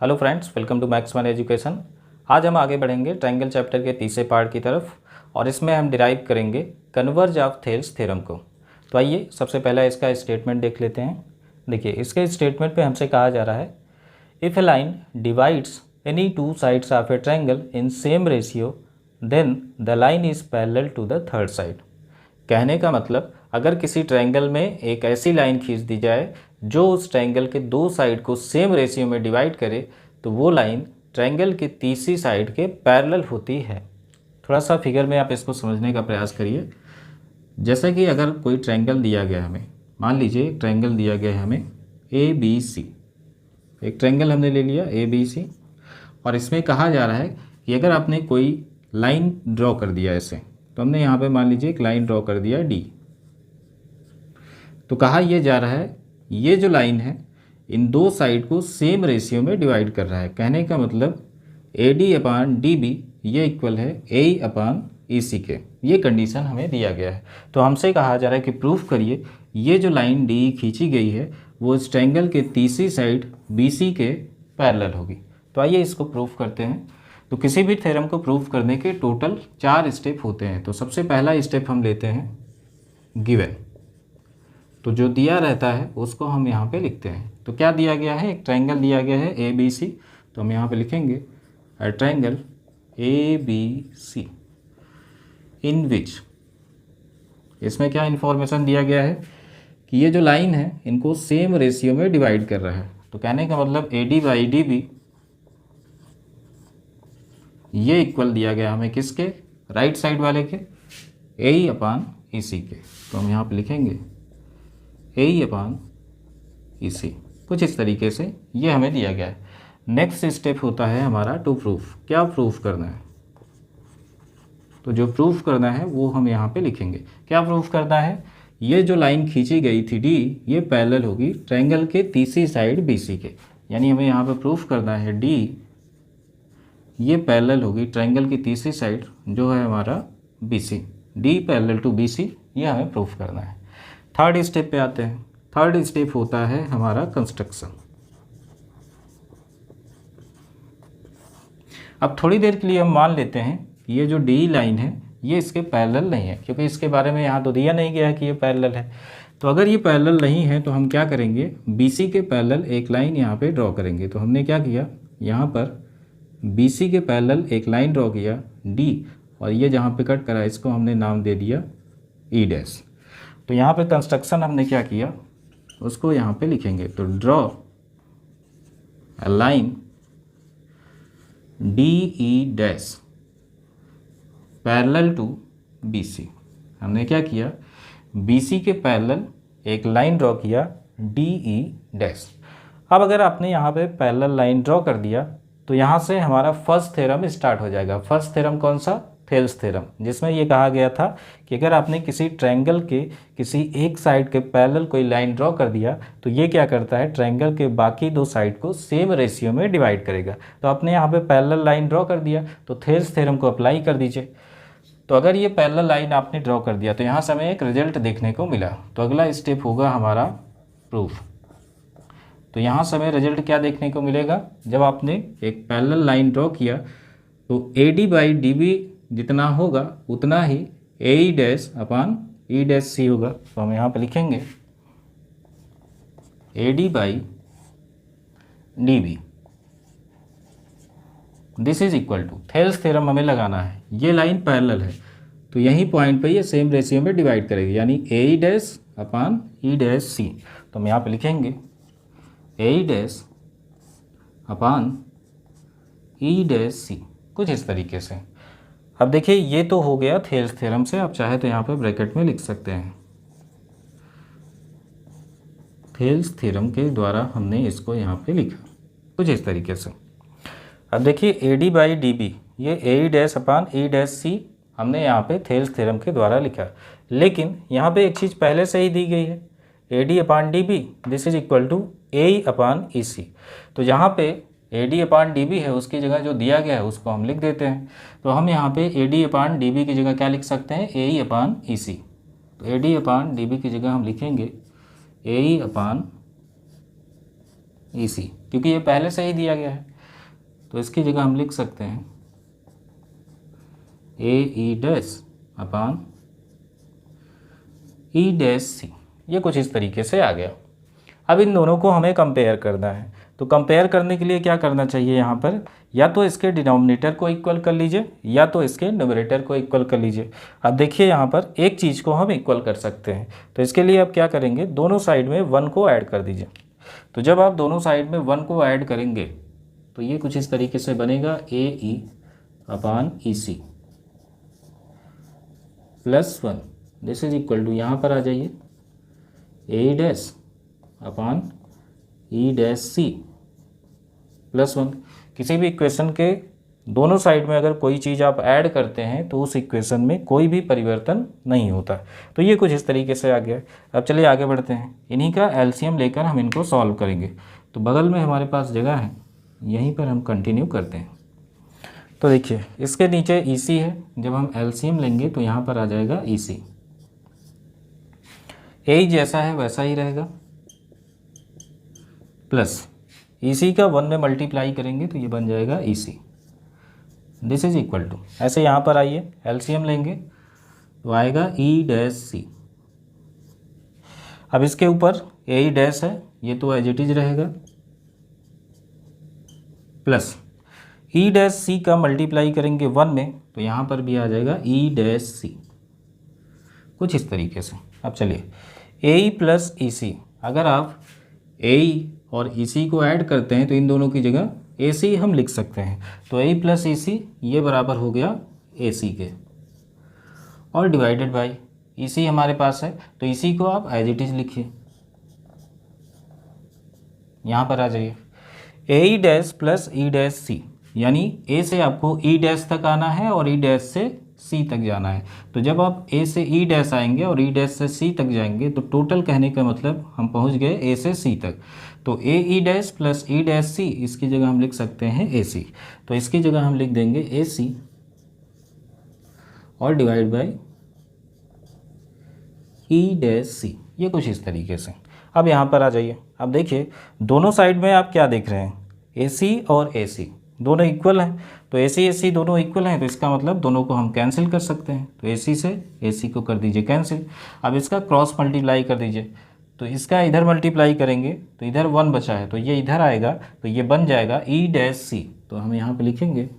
Hello friends, welcome to Max One Education. आज हम आगे बढ़ेंगे ट्रायंगल चैप्टर के तीसरे पार्ट की तरफ और इसमें हम डिराइव करेंगे कन्वर्ज ऑफ थेल्स थ्योरम को। तो आइए सबसे पहला इसका स्टेटमेंट देख लेते हैं। देखिए, इसके स्टेटमेंट पे हमसे कहा जा रहा है if a line divides any two sides of a triangle in same ratio then the line is parallel to the third side. कहने का मतलब, अगर किसी ट्रायंगल में एक ऐसी लाइन खींच दी जाए जो उस ट्रायंगल के दो साइड को सेम रेशियो में डिवाइड करे तो वो लाइन ट्रायंगल की तीसरी साइड के पैरेलल होती है। थोड़ा सा फिगर में आप इसको समझने का प्रयास करिए। जैसे कि अगर कोई ट्रायंगल दिया गया हमें, मान लीजिए एक ट्रायंगल दिया गया है हमें ABC। एक ट्रायंगल हमने ले लिया ABC और इसमें कहा जा रहा है कि अगर आपने कोई लाइन ड्रॉ कर दिया ऐसे, तो हमने यहाँ पे मान लीजिए एक लाइन ड्रॉ कर दिया D। तो कहा यह जा रहा है ये जो लाइन है इन दो साइड को सेम रेशियो में डिवाइड कर रहा है। कहने का मतलब AD अपान DB ये इक्वल है AE अपान EC के। ये कंडीशन हमें दिया गया है। तो हमसे कहा जा रहा है कि प्रूफ करिए ये जो लाइन DE खींची गई है वो इस ट्रायंगल के तीसरी साइड BC के पैरेलल होगी। तो आइए इसको प्रूफ करते हैं। तो किसी भी थ्योरम को प्रूफ करने के टोटल 4 स्टेप होते हैं। तो सबसे पहला स्टेप हम लेते हैं गिवन। तो जो दिया रहता है उसको हम यहाँ पे लिखते हैं। तो क्या दिया गया है, एक ट्रायंगल दिया गया है ABC। तो हम यहाँ पे लिखेंगे ट्रायंगल ABC इन विच, इसमें क्या इन्फॉर्मेशन दिया गया है कि ये जो लाइन है इनको सेम रेशियो में डिवाइड कर रहा है। तो कहने का मतलब AD बाई DB ये इक्वल दिया गया हमें किसके, राइट साइड वाले के, AE अपान EC के। तो हम यहाँ पे लिखेंगे AE अपान EC। कुछ इस तरीके से ये हमें दिया गया है। नेक्स्ट स्टेप होता है हमारा टू प्रूफ। क्या प्रूफ करना है, तो जो प्रूफ करना है वो हम यहाँ पे लिखेंगे। क्या प्रूफ करना है, ये जो लाइन खींची गई थी D ये पैरेलल होगी ट्रायंगल के तीसरी साइड BC के। यानी हमें यहाँ पे प्रूफ करना है D ये पैरेलल होगी ट्रायंगल की तीसरी साइड जो है हमारा BC। D parallel to BC ये हमें प्रूफ करना है। थर्ड स्टेप पे आते हैं। थर्ड स्टेप होता है हमारा कंस्ट्रक्शन। अब थोड़ी देर के लिए हम मान लेते हैं कि ये जो D लाइन है ये इसके पैरेलल नहीं है, क्योंकि इसके बारे में यहाँ तो दिया नहीं गया है कि ये पैरेलल है। तो अगर ये पैरेलल नहीं है तो हम क्या करेंगे, BC के पैरेलल एक लाइन यहाँ पे ड्रॉ करेंगे। तो हमने क्या किया, यहाँ पर BC के पैरेलल एक लाइन ड्रॉ किया D, और ये जहाँ पे कट करा इसको हमने नाम दे दिया E डैश। तो यहाँ पे कंस्ट्रक्शन हमने क्या किया उसको यहाँ पे लिखेंगे। तो draw a line DE dash parallel to BC। हमने क्या किया, BC के पैरेलल एक लाइन ड्रॉ किया DE डैश। अब अगर आपने यहाँ पे पैरेलल लाइन ड्रॉ कर दिया तो यहाँ से हमारा फर्स्ट थ्योरम स्टार्ट हो जाएगा। फर्स्ट थ्योरम कौन सा, थेल्स थ्योरम, जिसमें ये कहा गया था कि अगर आपने किसी ट्रायंगल के किसी एक साइड के पैरेलल कोई लाइन ड्रॉ कर दिया तो ये क्या करता है, ट्रायंगल के बाकी दो साइड को सेम रेशियो में डिवाइड करेगा। तो आपने यहाँ पे पैरेलल लाइन ड्रॉ कर दिया तो थेल्स थ्योरम को अप्लाई कर दीजिए। तो अगर ये पैरेलल लाइन आपने ड्रॉ कर दिया तो यहाँ से हमें एक रिजल्ट देखने को मिला। तो अगला स्टेप होगा हमारा प्रूफ। तो यहाँ से हमें रिजल्ट क्या देखने को मिलेगा, जब आपने एक पैरेलल लाइन ड्रॉ किया तो AD बाई DB जितना होगा उतना ही AE dash upon E dash C होगा। तो हम यहाँ पे लिखेंगे AD by DB this is equal to, Thales theorem हमें लगाना है, ये लाइन पैरेलल है तो यही पॉइंट पे ये सेम रेशियो में डिवाइड करेगी, यानी AE dash upon E dash C। तो हम यहाँ पे लिखेंगे AE dash upon E dash C, कुछ इस तरीके से। अब देखिए ये तो हो गया थेल्स थ्योरम से। आप चाहे तो यहाँ पे ब्रैकेट में लिख सकते हैं, थेल्स थ्योरम के द्वारा हमने इसको यहाँ पे लिखा कुछ इस तरीके से। अब देखिए AD बाई DB ये AE dash upon E dash C हमने यहाँ पे थेल्स थ्योरम के द्वारा लिखा। लेकिन यहाँ पे एक चीज़ पहले से ही दी गई है, AD upon DB this is equal to AE upon EC। तो यहाँ पे AD अपान DB है उसकी जगह जो दिया गया है उसको हम लिख देते हैं। तो हम यहाँ पे AD अपान DB की जगह क्या लिख सकते हैं, AE अपान EC। तो AD अपान DB की जगह हम लिखेंगे AE अपान EC, क्योंकि ये पहले से ही दिया गया है। तो इसकी जगह हम लिख सकते हैं AE dash upon E dash C। ये कुछ इस तरीके से आ गया। अब इन दोनों को हमें कंपेयर करना है, तो कंपेयर करने के लिए क्या करना चाहिए यहाँ पर, या तो इसके डिनोमिनेटर को इक्वल कर लीजिए या तो इसके न्यूमरेटर को इक्वल कर लीजिए। अब देखिए यहाँ पर एक चीज़ को हम इक्वल कर सकते हैं, तो इसके लिए अब क्या करेंगे, दोनों साइड में 1 को ऐड कर दीजिए। तो जब आप दोनों साइड में 1 को ऐड करेंगे तो ये कुछ इस तरीके से बनेगा AE upon EC plus 1, this is equal to, यहाँ पर आ जाइए, AE dash upon E dash C plus 1। किसी भी इक्वेशन के दोनों साइड में अगर कोई चीज़ आप ऐड करते हैं तो उस इक्वेशन में कोई भी परिवर्तन नहीं होता। तो ये कुछ इस तरीके से आ गया। अब चलिए आगे बढ़ते हैं, इन्हीं का एलसीएम लेकर हम इनको सॉल्व करेंगे। तो बगल में हमारे पास जगह है, यहीं पर हम कंटिन्यू करते हैं। तो देखिए इसके नीचे EC है, जब हम एलसीएम लेंगे तो यहाँ पर आ जाएगा EC। A जैसा है वैसा ही रहेगा, प्लस EC का 1 में मल्टीप्लाई करेंगे तो ये बन जाएगा EC, this is equal to, ऐसे यहाँ पर आइए एलसीएम लेंगे तो आएगा E डैश C। अब इसके ऊपर AE डैश है, ये तो एज इट इज रहेगा, प्लस E डैश C का मल्टीप्लाई करेंगे 1 में तो यहाँ पर भी आ जाएगा E डैश C, कुछ इस तरीके से। अब चलिए AE प्लस EC, अगर आप AE और EC को ऐड करते हैं तो इन दोनों की जगह AC हम लिख सकते हैं। तो AE प्लस EC ये बराबर हो गया AC के, और डिवाइडेड बाय EC हमारे पास है तो EC को आप एज इट इज लिखिए, यहाँ पर आ जाइए AE dash plus E dash C, यानी A से आपको E डैश तक आना है और E डैश से C तक जाना है। तो जब आप A से E डैश आएंगे और E डैश से C तक जाएंगे तो टोटल कहने का मतलब हम पहुंच गए A से C तक। तो AE dash plus E dash C, इसकी जगह हम लिख सकते हैं AC। तो इसकी जगह हम लिख देंगे AC और divide by E dash C, ये कुछ इस तरीके से। अब यहाँ पर आ जाइए, अब देखिए दोनों साइड में आप क्या देख रहे हैं, AC और AC दोनों इक्वल हैं। तो AC दोनों इक्वल हैं तो इसका मतलब दोनों को हम कैंसिल कर सकते हैं। तो AC से AC को कर दीजिए कैंसिल। अब इसका क्रॉस मल्टीप्लाई कर दीजिए, तो इसका इधर मल्टीप्लाई करेंगे तो इधर 1 बचा है तो ये इधर आएगा तो ये बन जाएगा E डैश C। तो हम यहाँ पे लिखेंगे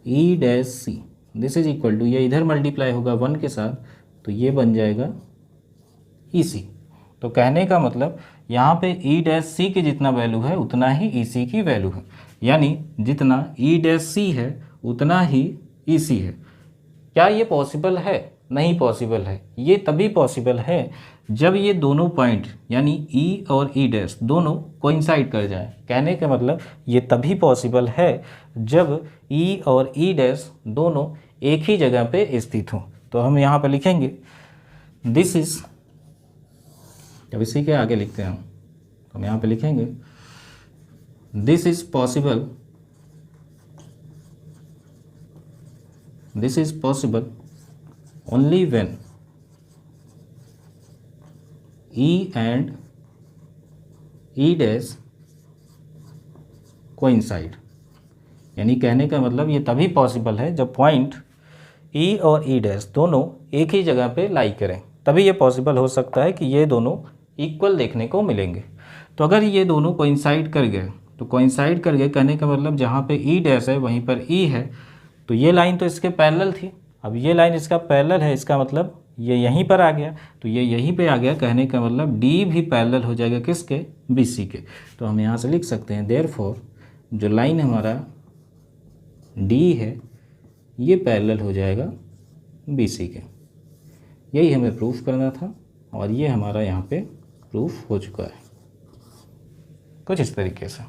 E dash C, this is equal to, ये इधर मल्टीप्लाई होगा 1 के साथ तो ये बन जाएगा EC। तो कहने का मतलब यहाँ पे E डैश C की जितना वैल्यू है उतना ही EC की वैल्यू है, यानी जितना E डैश C है उतना ही EC है। क्या ये पॉसिबल है? नहीं पॉसिबल है। ये तभी पॉसिबल है जब ये दोनों पॉइंट यानी E और E डैश दोनों कोइंसाइड कर जाएं। कहने का मतलब ये तभी पॉसिबल है जब E और E डैश दोनों एक ही जगह पे स्थित हों। तो हम यहाँ पर लिखेंगे दिस इज, अब इसी के आगे लिखते हैं हम, तो हम यहाँ पे लिखेंगे this is possible, this is possible only when E and E dash coincide. यानी कहने का मतलब ये तभी पॉसिबल है जब पॉइंट E और E डैश दोनों एक ही जगह पे लाई करें, तभी ये पॉसिबल हो सकता है कि ये दोनों इक्वल देखने को मिलेंगे। तो अगर ये दोनों कोइंसाइड कर गए, तो कोइंसाइड कर गए कहने का मतलब जहाँ पे E डैश है वहीं पर E है, तो ये लाइन तो इसके पैरेलल थी, अब ये लाइन इसका पैरेलल है, इसका मतलब ये यहीं पर आ गया, तो ये यहीं पे आ गया। कहने का मतलब D भी पैरेलल हो जाएगा किसके, BC के। तो हम यहाँ से लिख सकते हैं देयरफॉर जो लाइन हमारा D है ये पैरेलल हो जाएगा BC के। यही हमें प्रूफ करना था और ये हमारा यहाँ पे प्रूफ हो चुका है कुछ इस तरीके से।